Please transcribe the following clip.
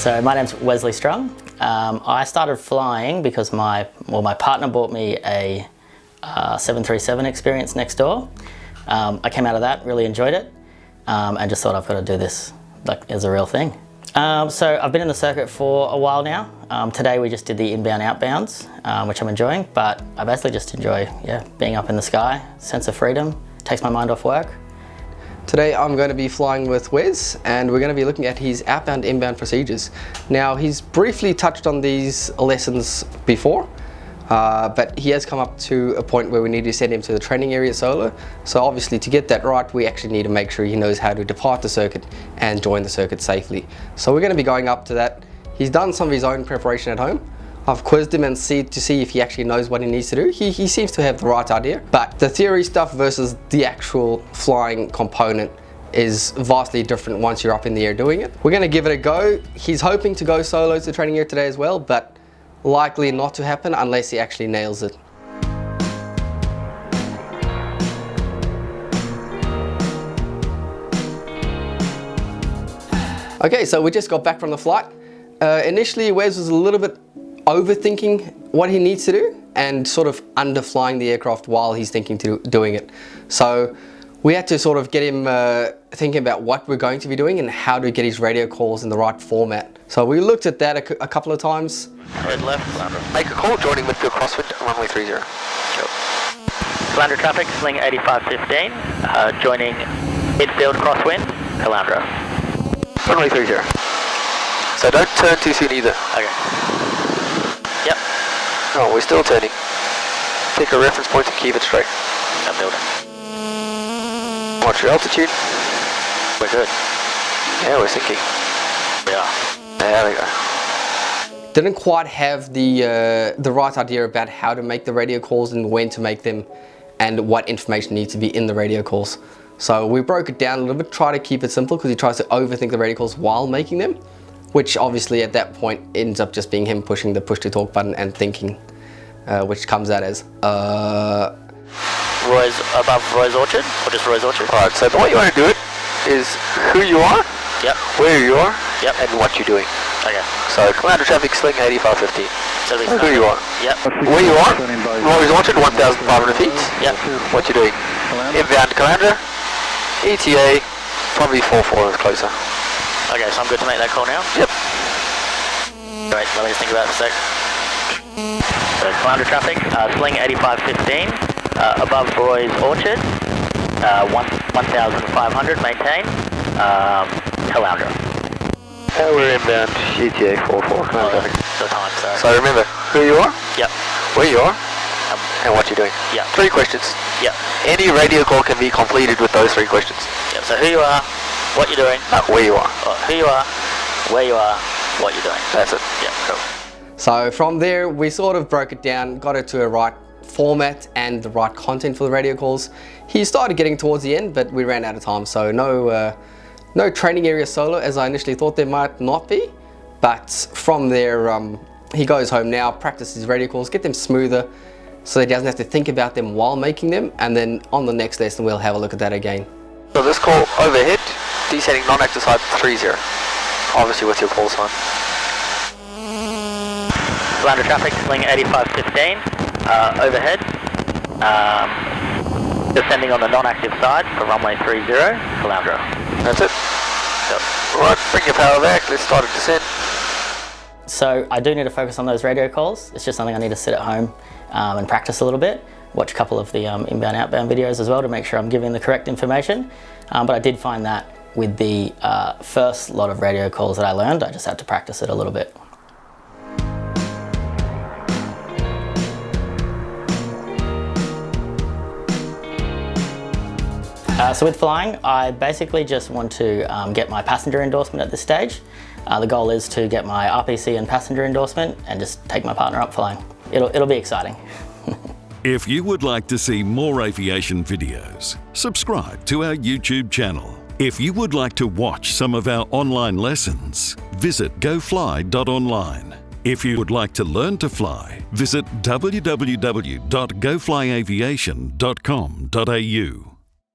So my name's Wesley Strong. I started flying because my partner bought me a 737 experience next door. I came out of that, really enjoyed it, and just thought I've got to do this like as a real thing. So I've been in the circuit for a while now. Today we just did the inbound outbounds, which I'm enjoying, but I basically just enjoy being up in the sky, sense of freedom, takes my mind off work. Today I'm going to be flying with Wes, and we're going to be looking at his outbound inbound procedures. Now, he's briefly touched on these lessons before, but he has come up to a point where we need to send him to the training area solo. So obviously, to get that right, we actually need to make sure he knows how to depart the circuit and join the circuit safely. So we're going to be going up to that. He's done some of his own preparation at home. I've quizzed him and to see if he actually knows what he needs to do. He seems to have the right idea, but the theory stuff versus the actual flying component is vastly different once you're up in the air doing it. We're going to give it a go. He's hoping to go solo to the training area today as well, but likely not to happen unless he actually nails it. Okay, so we just got back from the flight. Initially, Wes was a little bit overthinking what he needs to do and sort of underflying the aircraft while he's thinking to doing it. So we had to sort of get him thinking about what we're going to be doing and how to get his radio calls in the right format. So we looked at that a couple of times. Red left, make a call, joining midfield crosswind, runway 30. Yep. Caloundra traffic, sling 8515, joining midfield crosswind, Caloundra. Runway 30. So don't turn too soon either. Okay. Yep. Oh, we're still turning. Pick a reference point and keep it straight. I'm building. Watch your altitude. We're good. Yeah, we're sinking. We are. There we go. Didn't quite have the right idea about how to make the radio calls and when to make them and what information needs to be in the radio calls. So we broke it down a little bit, try to keep it simple because he tries to overthink the radio calls while making them, which obviously at that point ends up just being him pushing the push to talk button and thinking, which comes out as Roy's above Roy's Orchard, or just Roy's Orchard? Alright, so the way you want to do it is who you are, yep, where you are, yep, and what you're doing. Okay. So Caloundra traffic, sling 8550. So who you are, yep, where you are, Roy's Orchard, 1,500 feet, yep, what you're doing. Inbound Caloundra, ETA, probably 44 is closer. Okay, so I'm good to make that call now? Yep. Great, let me just think about it a sec. So Caloundra traffic, sling 8515, above Roy's Orchard, 1,500, maintain, Caloundra. We're inbound, ETA 44, Caloundra traffic. So remember, who you are, yep, where you are, and what you're doing. Yep. 3 questions. Yep. Any radio call can be completed with those 3 questions. Yep, so who you are, what you're doing, where you are. Oh, who you are, where you are, what you're doing. That's it. Yeah, cool. So from there, we sort of broke it down, got it to a right format and the right content for the radio calls. He started getting towards the end, but we ran out of time, so no training area solo as I initially thought there might not be. But from there, he goes home now, practices his radio calls, get them smoother, so that he doesn't have to think about them while making them, and then on the next lesson we'll have a look at that again. So this call overhead, descending non-active side 30, obviously with your call sign. Caloundra traffic, sling 8515, overhead, descending on the non-active side for runway 30, Caloundra. That's it. Yep. Alright, bring your power back, let's start a descent. So I do need to focus on those radio calls. It's just something I need to sit at home and practice a little bit. Watch a couple of the inbound outbound videos as well to make sure I'm giving the correct information. But I did find that with the first lot of radio calls that I learned, I just had to practice it a little bit. So with flying, I basically just want to get my passenger endorsement at this stage. The goal is to get my RPC and passenger endorsement and just take my partner up flying. It'll be exciting. If you would like to see more aviation videos, subscribe to our YouTube channel. If you would like to watch some of our online lessons, visit gofly.online. If you would like to learn to fly, visit www.goflyaviation.com.au.